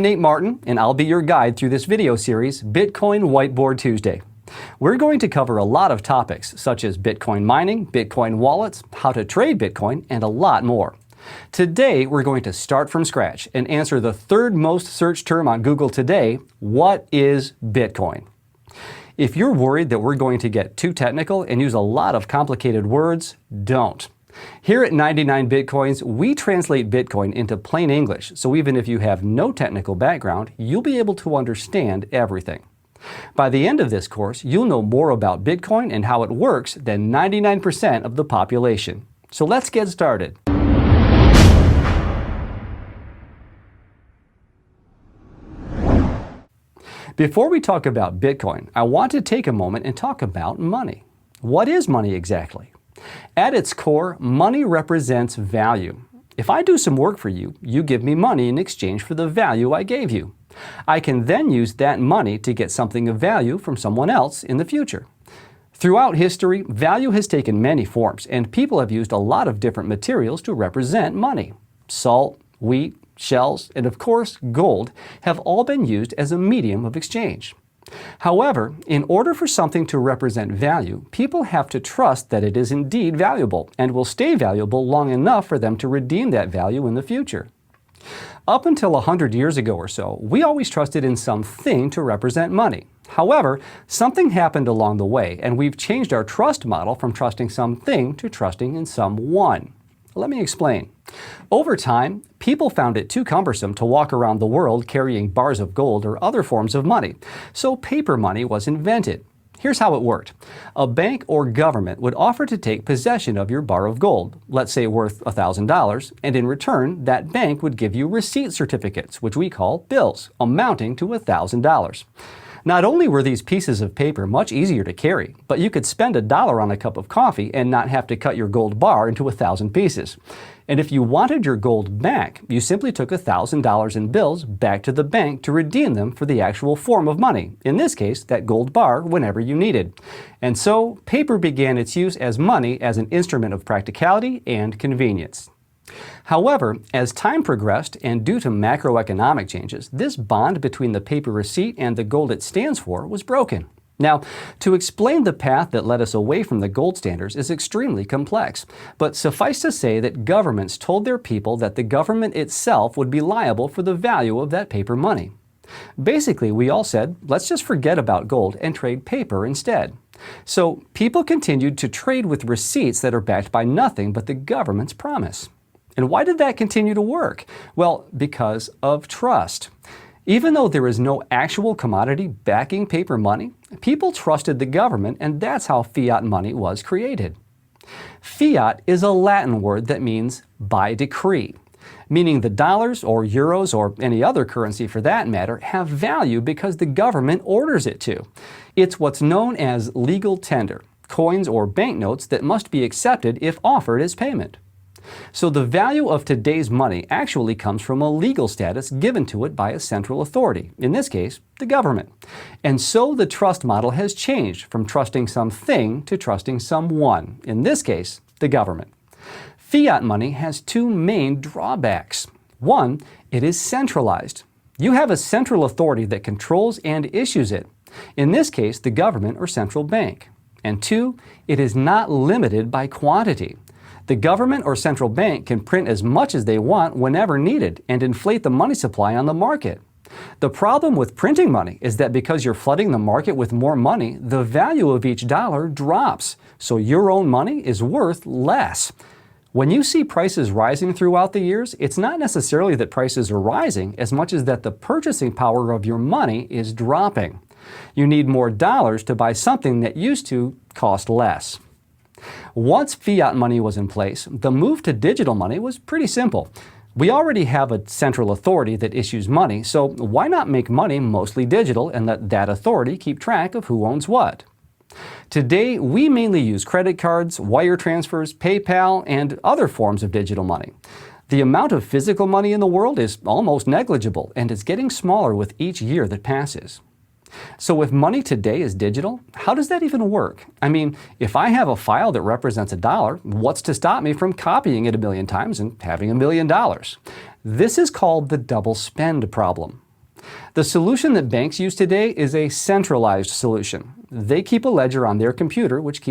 Nate Martin, and I'll be your guide through this video series, Bitcoin Whiteboard Tuesday. We're going to cover a lot of topics such as Bitcoin mining, Bitcoin wallets, how to trade Bitcoin, and a lot more. Today, we're going to start from scratch and answer the third most searched term on Google today: what is Bitcoin? If you're worried that we're going to get too technical and use a lot of complicated words, don't. Here at 99 Bitcoins, we translate Bitcoin into plain English, so even if you have no technical background, you'll be able to understand everything. By the end of this course, you'll know more about Bitcoin and how it works than 99% of the population. So let's get started. Before we talk about Bitcoin, I want to take a moment and talk about money. What is money exactly? At its core, money represents value. If I do some work for you, you give me money in exchange for the value I gave you. I can then use that money to get something of value from someone else in the future. Throughout history, value has taken many forms, and people have used a lot of different materials to represent money. Salt, wheat, shells, and of course gold have all been used as a medium of exchange. However, in order for something to represent value, people have to trust that it is indeed valuable and will stay valuable long enough for them to redeem that value in the future. Up until 100 years ago or so, we always trusted in something to represent money. However, something happened along the way, and we've changed our trust model from trusting something to trusting in someone. Let me explain. Over time, people found it too cumbersome to walk around the world carrying bars of gold or other forms of money, so paper money was invented. Here's how it worked. A bank or government would offer to take possession of your bar of gold, let's say worth $1,000, and in return, that bank would give you receipt certificates, which we call bills, amounting to $1,000. Not only were these pieces of paper much easier to carry, but you could spend $1 on a cup of coffee and not have to cut your gold bar into 1,000 pieces. And if you wanted your gold back, you simply took $1,000 in bills back to the bank to redeem them for the actual form of money, in this case, that gold bar, whenever you needed. And so, paper began its use as money as an instrument of practicality and convenience. However, as time progressed and due to macroeconomic changes, this bond between the paper receipt and the gold it stands for was broken. Now, to explain the path that led us away from the gold standards is extremely complex, but suffice to say that governments told their people that the government itself would be liable for the value of that paper money. Basically, we all said, let's just forget about gold and trade paper instead. So, people continued to trade with receipts that are backed by nothing but the government's promise. And why did that continue to work? Well, because of trust. Even though there is no actual commodity backing paper money, people trusted the government, and that's how fiat money was created. Fiat is a Latin word that means by decree, meaning the dollars or euros or any other currency for that matter have value because the government orders it to. It's what's known as legal tender, coins or banknotes that must be accepted if offered as payment. So the value of today's money actually comes from a legal status given to it by a central authority, in this case, the government. And so the trust model has changed from trusting something to trusting someone, in this case, the government. Fiat money has two main drawbacks. One, it is centralized. You have a central authority that controls and issues it, in this case, the government or central bank. And two, it is not limited by quantity. The government or central bank can print as much as they want whenever needed and inflate the money supply on the market. The problem with printing money is that because you're flooding the market with more money, the value of each dollar drops, so your own money is worth less. When you see prices rising throughout the years, it's not necessarily that prices are rising as much as that the purchasing power of your money is dropping. You need more dollars to buy something that used to cost less. Once fiat money was in place, the move to digital money was pretty simple. We already have a central authority that issues money, so why not make money mostly digital and let that authority keep track of who owns what? Today, we mainly use credit cards, wire transfers, PayPal, and other forms of digital money. The amount of physical money in the world is almost negligible, and it's getting smaller with each year that passes. So if money today is digital, how does that even work? I mean, if I have a file that represents $1, what's to stop me from copying it 1 million times and having $1 million? This is called the double spend problem. The solution that banks use today is a centralized solution. They keep a ledger on their computer, which keeps